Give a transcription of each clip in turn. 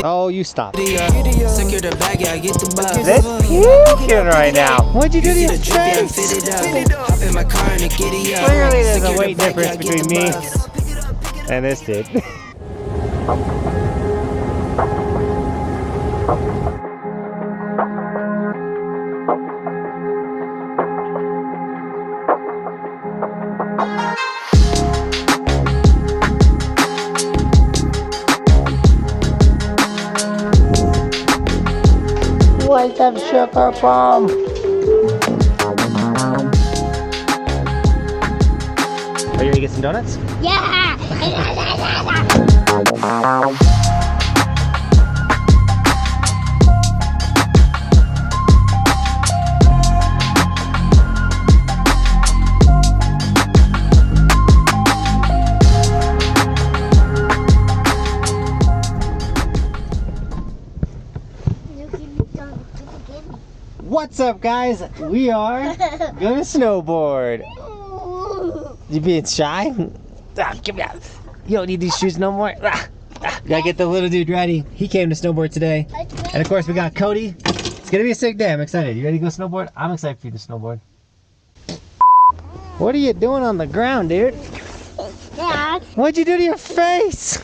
Oh, you stop. Secure the bag, yeah, I get the bus. This puking right now. What'd you do to your face? Clearly there's a weight difference between me and this dude. What's up, sugar bomb? Are you gonna get some donuts? Yeah! What's up, guys? We are gonna snowboard. You being shy? Give me out. You don't need these shoes no more. Gotta get the little dude ready. He came to snowboard today. And of course we got Cody. It's gonna be a sick day. I'm excited. You ready to go snowboard? I'm excited for you to snowboard. What are you doing on the ground, dude? Dad. What'd you do to your face?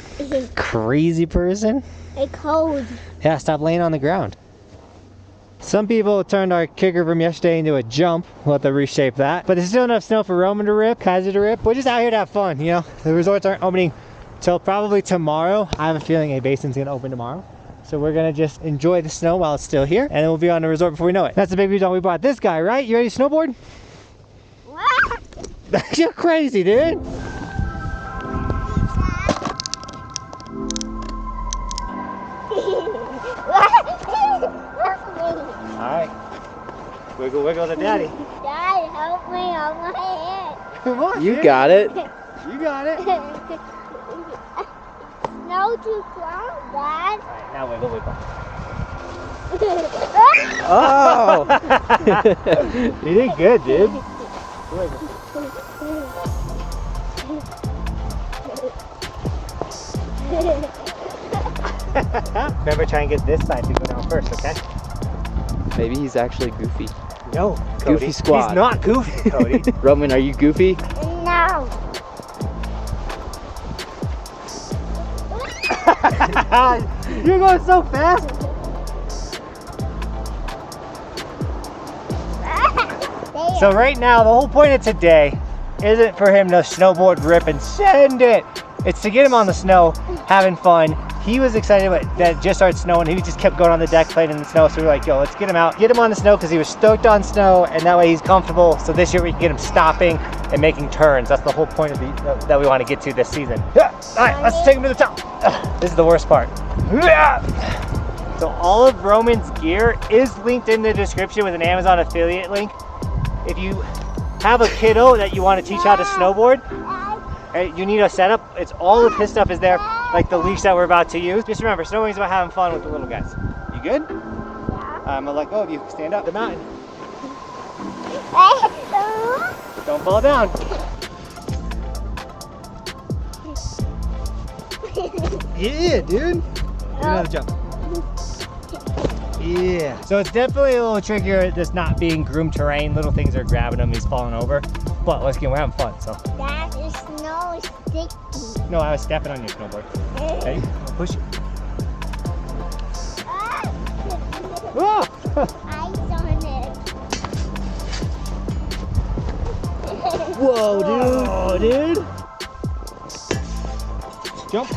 Crazy person. It's cold. Yeah, stop laying on the ground. Some people turned our kicker from yesterday into a jump. We'll have to reshape that. But there's still enough snow for Roman to rip, Kaiser to rip. We're just out here to have fun, you know? The resorts aren't opening till probably tomorrow. I have a feeling a basin's gonna open tomorrow. So we're gonna just enjoy the snow while it's still here. And then we'll be on the resort before we know it. That's the big reason we brought this guy, right? You ready to snowboard? What? You're crazy, dude. Alright. Wiggle, wiggle the daddy. Dad, help me on my head. Come on, You dude. got it. You got it. Snow too strong, Dad. Alright, now wiggle, wiggle. Oh! You did good, dude. Remember, try and get this side to go down first, okay? Maybe he's actually goofy. No, Cody. Goofy squad. He's not goofy, Cody. Roman, are you goofy? No. You're going so fast. So right now, the whole point of today isn't for him to snowboard, rip, and send it. It's to get him on the snow, having fun. He was excited that it just started snowing. He just kept going on the deck playing in the snow. So we were like, yo, let's get him out, get him on the snow, because he was stoked on snow, and that way he's comfortable. So this year we can get him stopping and making turns. That's the whole point of that we want to get to this season. Yeah. All right, let's take him to the top. This is the worst part. Yeah. So all of Roman's gear is linked in the description with an Amazon affiliate link. If you have a kiddo that you want to teach how to snowboard, you need a setup. It's all of his stuff is there, like the leash that we're about to use. Just remember, snowboarding is about having fun with the little guys. You good? Yeah. I'm gonna let go of you. Stand up the mountain. Don't fall down. Yeah, dude. Do another jump. Yeah. So it's definitely a little trickier, just not being groomed terrain. Little things are grabbing him, he's falling over. But let's get, we're having fun, so. That is snow is sticky. No, I was stepping on your snowboard. Ready? I'll push you. Oh! Ice on it. Whoa, dude! Jump.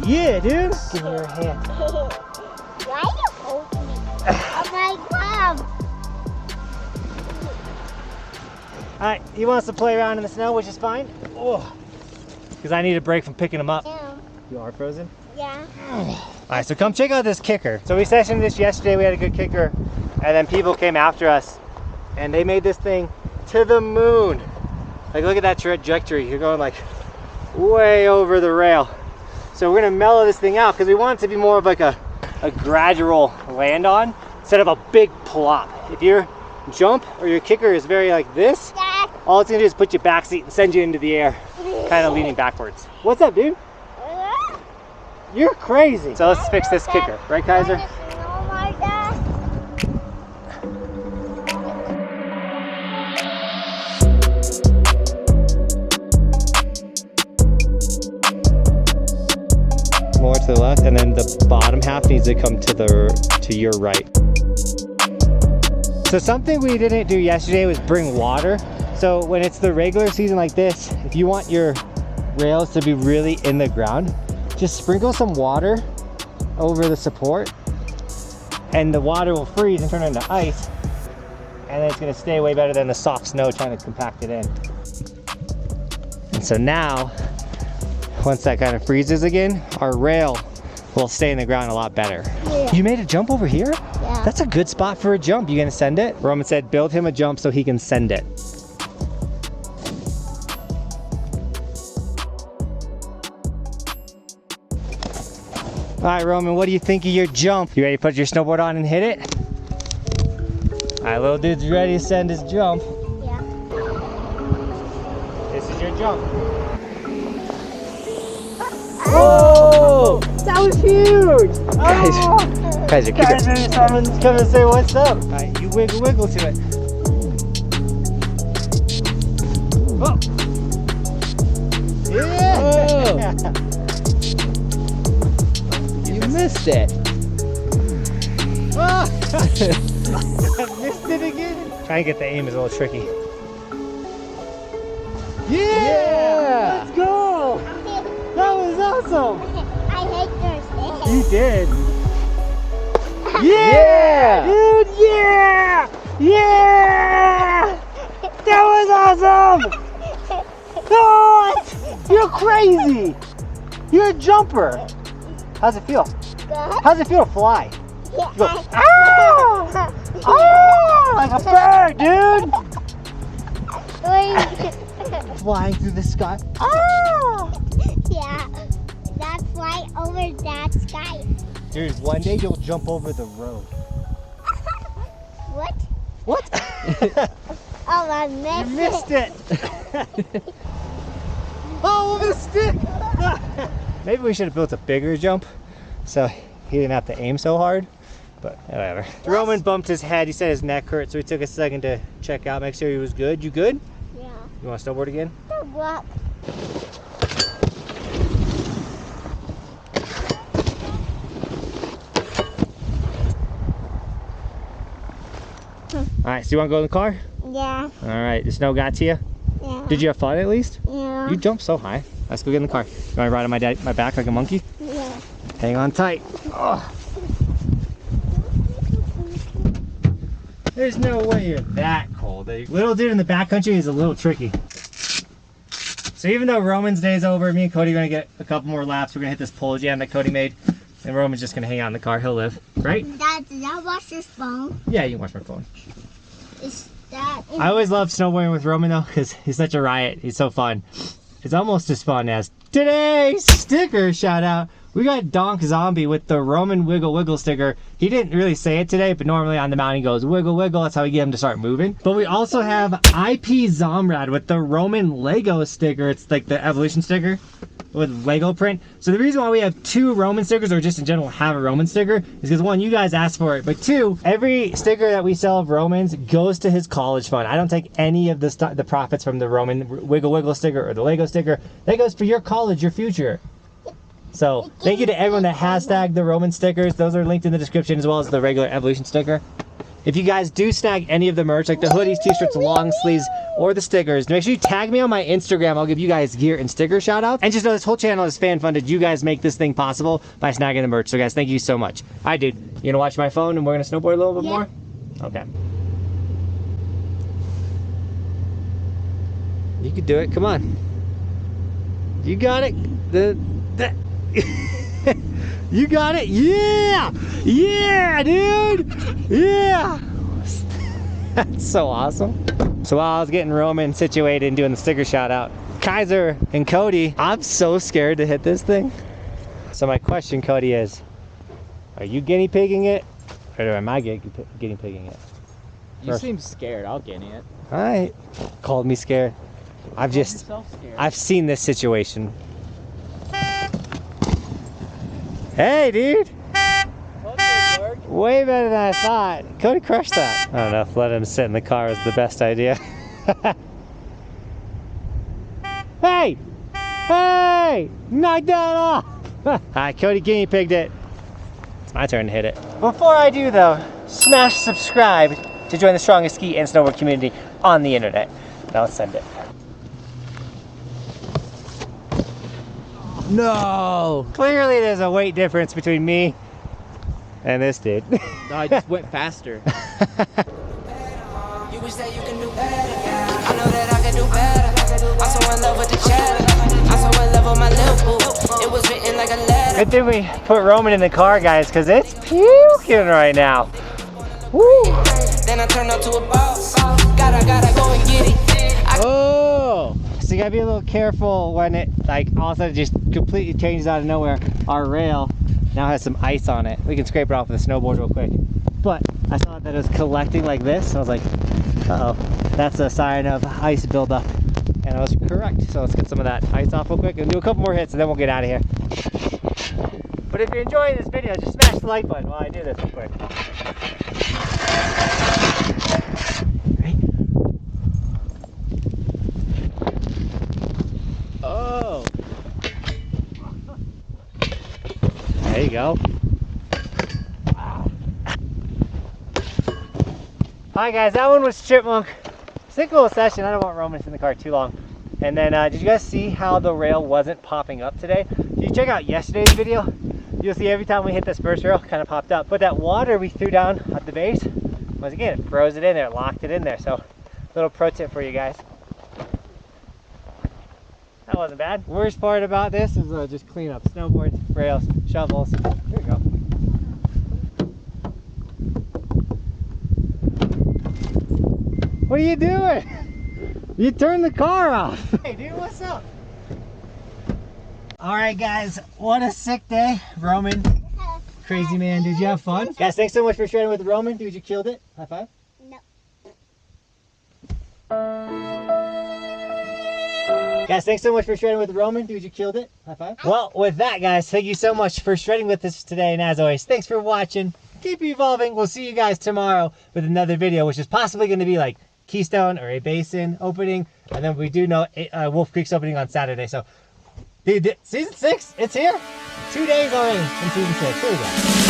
Yeah, dude. Give me your hand. Why you hold me? Oh my God. Alright, he wants to play around in the snow, which is fine. Oh, because I need a break from picking him up. Yeah. You are frozen? Yeah. Alright, so come check out this kicker. So we sessioned this yesterday, we had a good kicker, and then people came after us, and they made this thing to the moon. Like, look at that trajectory. You're going like way over the rail. So we're gonna mellow this thing out because we want it to be more of like a gradual land on instead of a big plop. If your jump or your kicker is very like this, all it's gonna do is put you backseat and send you into the air. kind of leaning backwards. What's up, dude? You're crazy. So let's fix this kicker, right, Kaiser? More to the left, and then the bottom half needs to come to your right. So something we didn't do yesterday was bring water. So when it's the regular season like this, if you want your rails to be really in the ground, just sprinkle some water over the support, and the water will freeze and turn into ice, and then it's going to stay way better than the soft snow trying to compact it in. And so now, once that kind of freezes again, our rail will stay in the ground a lot better. Yeah. You made a jump over here? Yeah. That's a good spot for a jump. You gonna send it? Roman said build him a jump so he can send it. All right, Roman, what do you think of your jump? You ready to put your snowboard on and hit it? All right, little dude's ready to send his jump. Yeah. This is your jump. Whoa! That was huge! Kaiser, keep it. Someone's coming to say what's up. All right, you wiggle to it. Oh! Yeah! You missed it. Oh! I missed it again. Trying to get the aim is a little tricky. Yeah! Let's go! That was awesome! I hate Thursday. You did. Yeah! Dude, yeah! Yeah! That was awesome! What? You're crazy! You're a jumper! How's it feel? Good. How's it feel to fly? Yeah. Go, ah! Ah! Like a bird, dude! Flying through the sky. Ah! Yeah. That's fly over that sky. Dude, one day you'll jump over the road. What? What? Oh, I You missed missed it! Oh, over the stick! Maybe we should have built a bigger jump so he didn't have to aim so hard, but whatever. Roman bumped his head. He said his neck hurt, so he took a second to check out, make sure he was good. You good? Yeah. You want to snowboard again? The rock. All right, so you want to go in the car? Yeah. All right, the snow got to you? Yeah. Did you have fun at least? Yeah. You jumped so high. Let's go get in the car. You want to ride on my back like a monkey? Yeah. Hang on tight. Oh. There's no way you're that cold. The little dude in the backcountry is a little tricky. So even though Roman's day's over, me and Cody are gonna get a couple more laps. We're gonna hit this pole jam that Cody made, and Roman's just gonna hang out in the car. He'll live, right? Dad, did I watch your phone? Yeah, you can watch my phone. Is that? I always love snowboarding with Roman though, because he's such a riot. He's so fun. It's almost as fun as today's sticker shout out. We got Donk Zombie with the Roman Wiggle Wiggle sticker. He didn't really say it today, but normally on the mountain he goes wiggle wiggle. That's how we get him to start moving. But we also have IP Zomrad with the Roman Lego sticker. It's like the evolution sticker with Lego print. So the reason why we have 2 Roman stickers, or just in general have a Roman sticker, is because 1, you guys asked for it, but 2, every sticker that we sell of Roman's goes to his college fund. I don't take any of the profits from the Roman Wiggle Wiggle sticker or the Lego sticker. That goes for your college, your future. So thank you to everyone that has tagged the Roman stickers. Those are linked in the description, as well as the regular evolution sticker. If you guys do snag any of the merch, like the hoodies, t-shirts, long sleeves, or the stickers, make sure you tag me on my Instagram. I'll give you guys gear and sticker shout outs. And just know this whole channel is fan funded. You guys make this thing possible by snagging the merch. So guys, thank you so much. All right, dude, you gonna watch my phone and we're gonna snowboard a little bit more? Okay. You can do it, come on. You got it. You got it. Yeah. Yeah, dude. Yeah. That's so awesome. So while I was getting Roman situated and doing the sticker shout out, Kaiser and Cody, I'm so scared to hit this thing. So my question, Cody, is, are you guinea pigging it, or am I guinea pigging it? You seem scared. I'll guinea it. All right. Called me scared. I've seen this situation. Hey, dude. Way better than I thought. Cody crushed that. I don't know if letting him sit in the car is the best idea. Hey! Hey! Knock that off! Alright, Cody guinea pigged it. It's my turn to hit it. Before I do though, smash subscribe to join the strongest ski and snowboard community on the internet. Now let's send it. No! Clearly there's a weight difference between me and this dude. No, I just went faster. You wish that you can do better. I know that I can do better. I'm so in love with the chatter. I'm so in love with my little boo. It was written like a letter. Good thing we put Roman in the car, guys, because it's puking right now. Woo! Then I turned up to a boss. Gotta go and get it. Oh! So you gotta be a little careful when it like all of a sudden just completely changes out of nowhere. Our rail now has some ice on it. We can scrape it off with a snowboard real quick. But I saw that it was collecting like this. I was like, uh-oh, that's a sign of ice buildup. And I was correct. So let's get some of that ice off real quick and do a couple more hits and then we'll get out of here. But if you're enjoying this video, just smash the like button while I do this real quick. Right? Oh! There you go. Alright guys, that one was Chipmunk. It's a cool session. I don't want Roman in the car too long. And then did you guys see how the rail wasn't popping up today? If you check out yesterday's video, you'll see every time we hit this first rail, kind of popped up. But that water we threw down at the base, once again, it froze it in there, locked it in there. So, little pro tip for you guys. That wasn't bad. Worst part about this is just clean up snowboards, rails, shovels. Here we go. What are you doing? You turned the car off. Hey dude, what's up? Alright guys, what a sick day. Roman, crazy man, did you have fun? Guys, thanks so much for sharing with Roman. Dude, you killed it. High five. No. Guys, thanks so much for shredding with Roman. Dude, you killed it. High five. Well, with that, guys, thank you so much for shredding with us today. And as always, thanks for watching. Keep evolving. We'll see you guys tomorrow with another video, which is possibly going to be like Keystone or a Basin opening. And then we do know Wolf Creek's opening on Saturday. So, dude, season 6, it's here. 2 days already in season 6. Here we go.